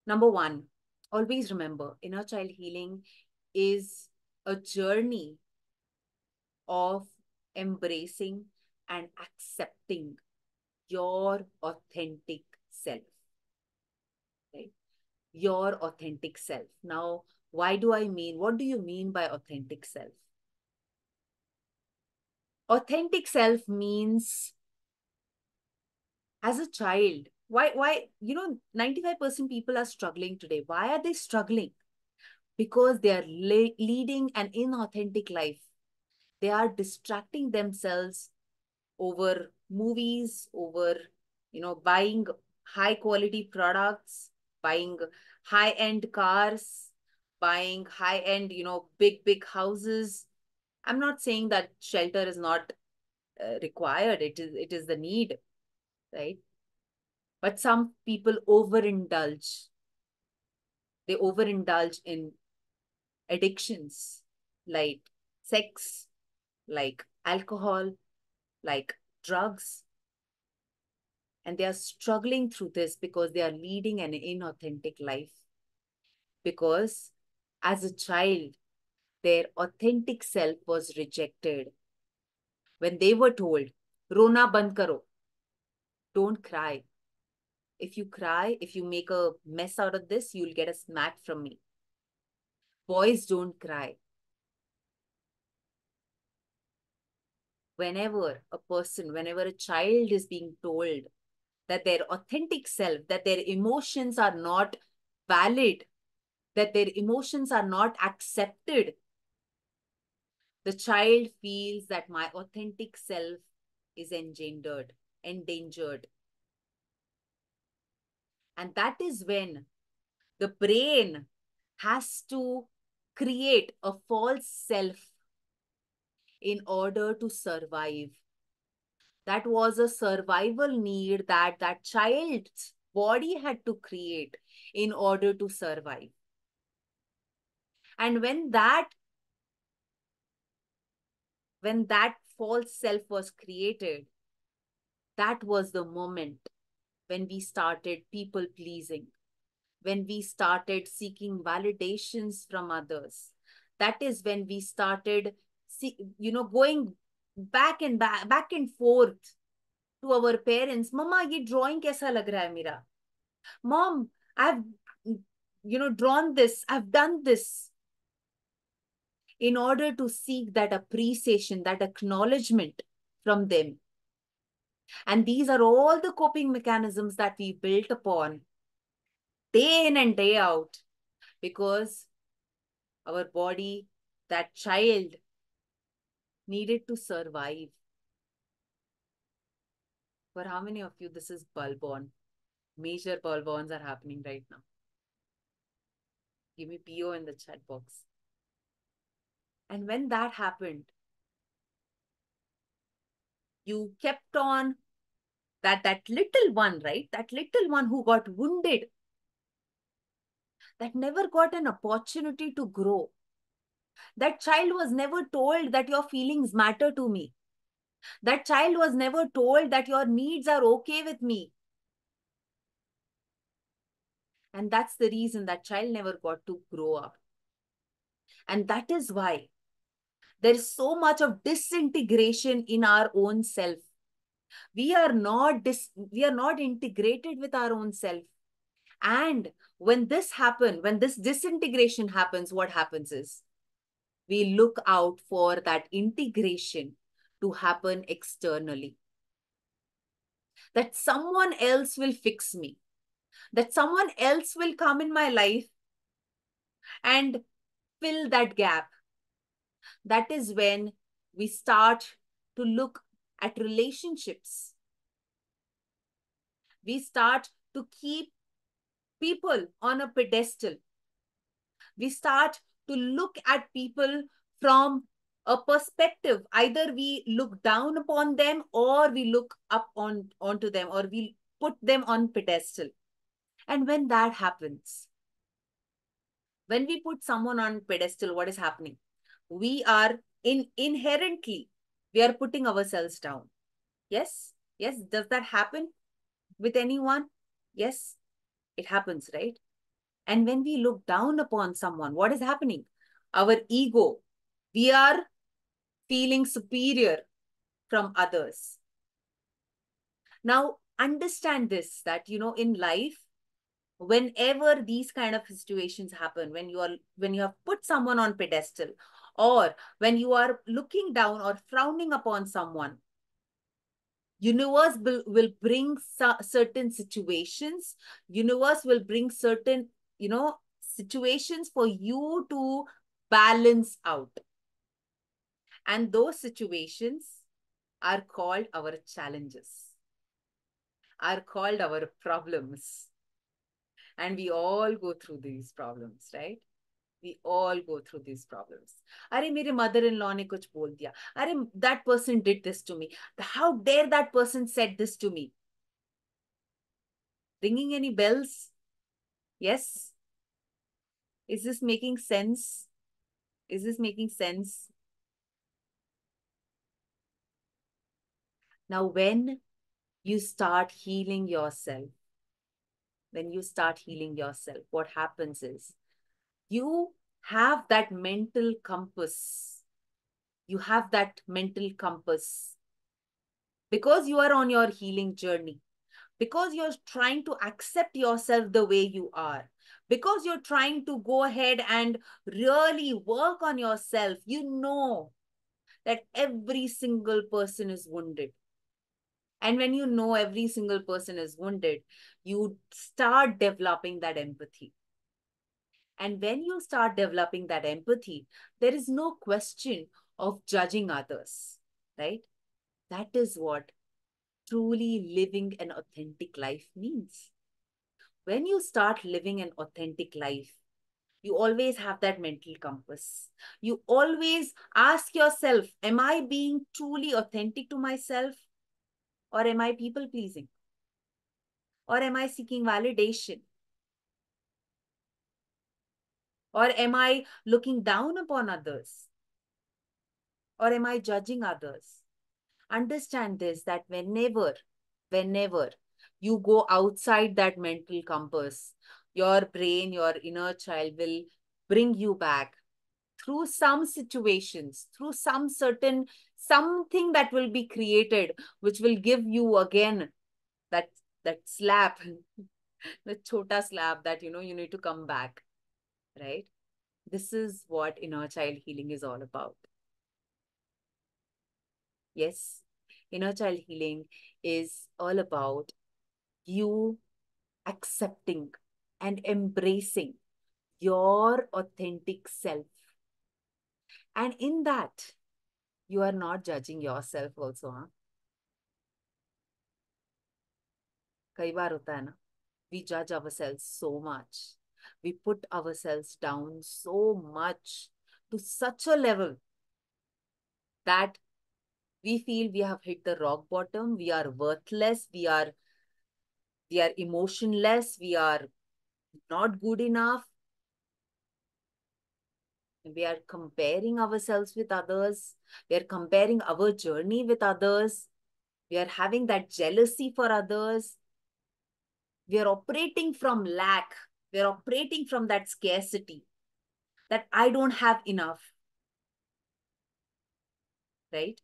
Number one, always remember inner child healing is a journey of embracing and accepting your authentic self, right? Your authentic self. Now, what do you mean by authentic self? Authentic self means as a child, why, 95% people are struggling today. Why are they struggling? Because they are leading an inauthentic life. They are distracting themselves over movies, over, buying high quality products, buying high end cars, buying high end, big houses. I'm not saying that shelter is not required. It is the need, right? But some people overindulge. They overindulge in addictions like sex, like alcohol, like drugs. And they are struggling through this because they are leading an inauthentic life. Because as a child, their authentic self was rejected. When they were told, Rona band karo, don't cry. If you cry, if you make a mess out of this, you'll get a smack from me. Boys don't cry. Whenever a child is being told that their authentic self, that their emotions are not valid, that their emotions are not accepted, the child feels that my authentic self is endangered. And that is when the brain has to create a false self in order to survive. That was a survival need that that child's body had to create in order to survive. And when that false self was created, that was the moment when we started people pleasing, when we started seeking validations from others. That is when we started going back and forth to our parents. Mama, ye drawing kaisa lag raha hai mera? Mom, I've drawn this, I've done this, in order to seek that appreciation, that acknowledgement from them. And these are all the coping mechanisms that we built upon day in and day out, because our body, that child, needed to survive. For how many of you this is bulborn? Major bulborns are happening right now. Give me PO in the chat box. And when that happened, you kept on that little one, right? That little one who got wounded, that never got an opportunity to grow. That child was never told that your feelings matter to me. That child was never told that your needs are okay with me. And that's the reason that child never got to grow up. And that is why there is so much of disintegration in our own self. We are not integrated with our own self. And when this disintegration happens, what happens is we look out for that integration to happen externally. That someone else will fix me, that someone else will come in my life and fill that gap. That is when we start to look at relationships. We start to keep people on a pedestal. We start to look at people from a perspective. Either we look down upon them, or we look up onto them, or we put them on pedestal. And when that happens, when we put someone on pedestal, what is happening? We are inherently, we are putting ourselves down. Yes? Yes. Does that happen with anyone? Yes, it happens, right? And when we look down upon someone, what is happening? Our ego, we are feeling superior from others. Now, understand this, that, in life, whenever these kind of situations happen, when you have put someone on pedestal, or when you are looking down or frowning upon someone, universe will bring certain situations. Universe will bring certain, situations for you to balance out. And those situations are called our challenges, are called our problems. And we all go through these problems, right? We all go through these problems. अरे मेरे mother in law ने कुछ बोल दिया. अरे that person did this to me. How dare that person said this to me? Ringing any bells? Yes. Is this making sense? Is this making sense? Now, when you start healing yourself, what happens is you have that mental compass. You have that mental compass because you are on your healing journey, because you're trying to accept yourself the way you are, because you're trying to go ahead and really work on yourself. You know that every single person is wounded. And when you know every single person is wounded, you start developing that empathy. And when you start developing that empathy, there is no question of judging others, right? That is what truly living an authentic life means. When you start living an authentic life, you always have that mental compass. You always ask yourself, am I being truly authentic to myself? Or am I people pleasing? Or am I seeking validation? Or am I looking down upon others? Or am I judging others? Understand this, that whenever you go outside that mental compass, your brain, your inner child will bring you back through some situations, through some certain something that will be created, which will give you again that that slap, the chota slap that you need to come back, right? This is what inner child healing is all about. Yes, inner child healing is all about you accepting and embracing your authentic self. And in that, you are not judging yourself also. Huh? कई बार होता है ना, we judge ourselves so much. We put ourselves down so much, to such a level that we feel we have hit the rock bottom. We are worthless. We are emotionless. We are not good enough. We are comparing ourselves with others. We are comparing our journey with others. We are having that jealousy for others. We are operating from lack. We are operating from that scarcity, that I don't have enough, right?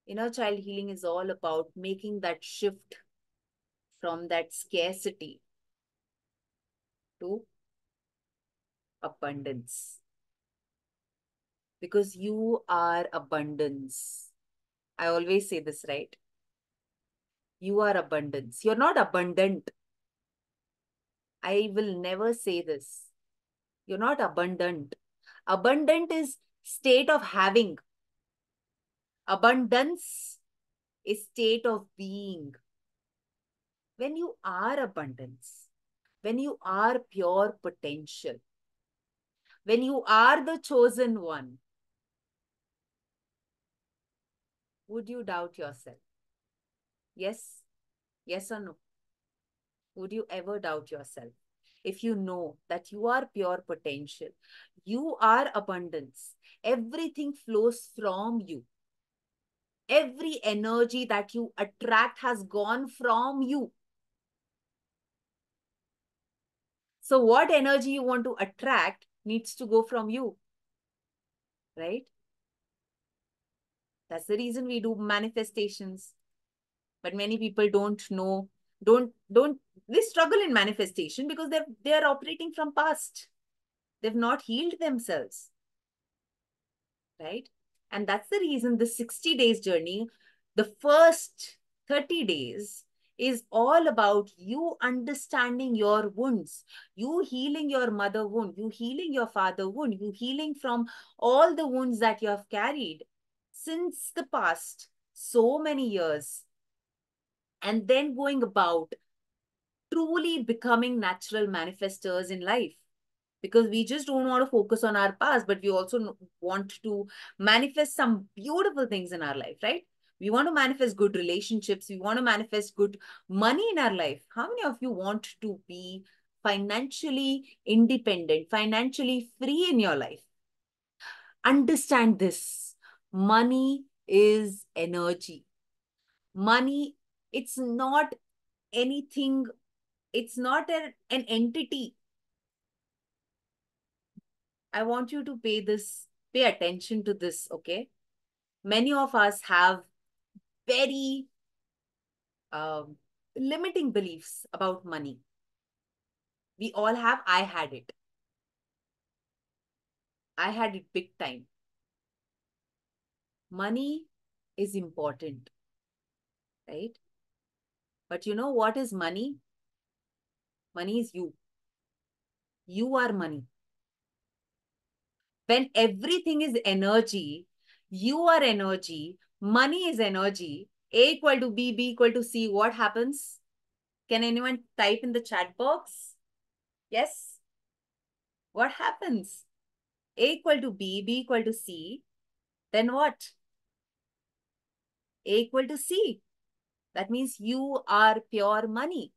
Inner child healing is all about making that shift from that scarcity to abundance. Because you are abundance. I always say this, right? You are abundance. You're not abundant. I will never say this. You're not abundant. Abundant is state of having. Abundance is state of being. When you are abundance, when you are pure potential, when you are the chosen one, would you doubt yourself? Yes? Yes or no? Would you ever doubt yourself? If you know that you are pure potential, you are abundance, everything flows from you. Every energy that you attract has gone from you. So what energy you want to attract needs to go from you, right? That's the reason we do manifestations. But many people don't know, don't they struggle in manifestation because they're operating from past. They've not healed themselves, right? And that's the reason the 60 days journey, the first 30 days is all about you understanding your wounds, you healing your mother wound, you healing your father wound, you healing from all the wounds that you have carried since the past so many years, and then going about truly becoming natural manifestors in life, because we just don't want to focus on our past, but we also want to manifest some beautiful things in our life, right? We want to manifest good relationships, we want to manifest good money in our life. How many of you want to be financially independent, financially free in your life? Understand this: money is energy. Money, it's not anything, it's not an entity. I want you to pay attention to this, okay? Many of us have very um, limiting beliefs about money. We all have. I had it. I had it big time. Money is important, right? But you know what is money? Money is you. You are money. When everything is energy, you are energy, money is energy, A equal to B, B equal to C, what happens? Can anyone type in the chat box? Yes? What happens? A equal to B, B equal to C, then what? A equal to C. That means you are pure money.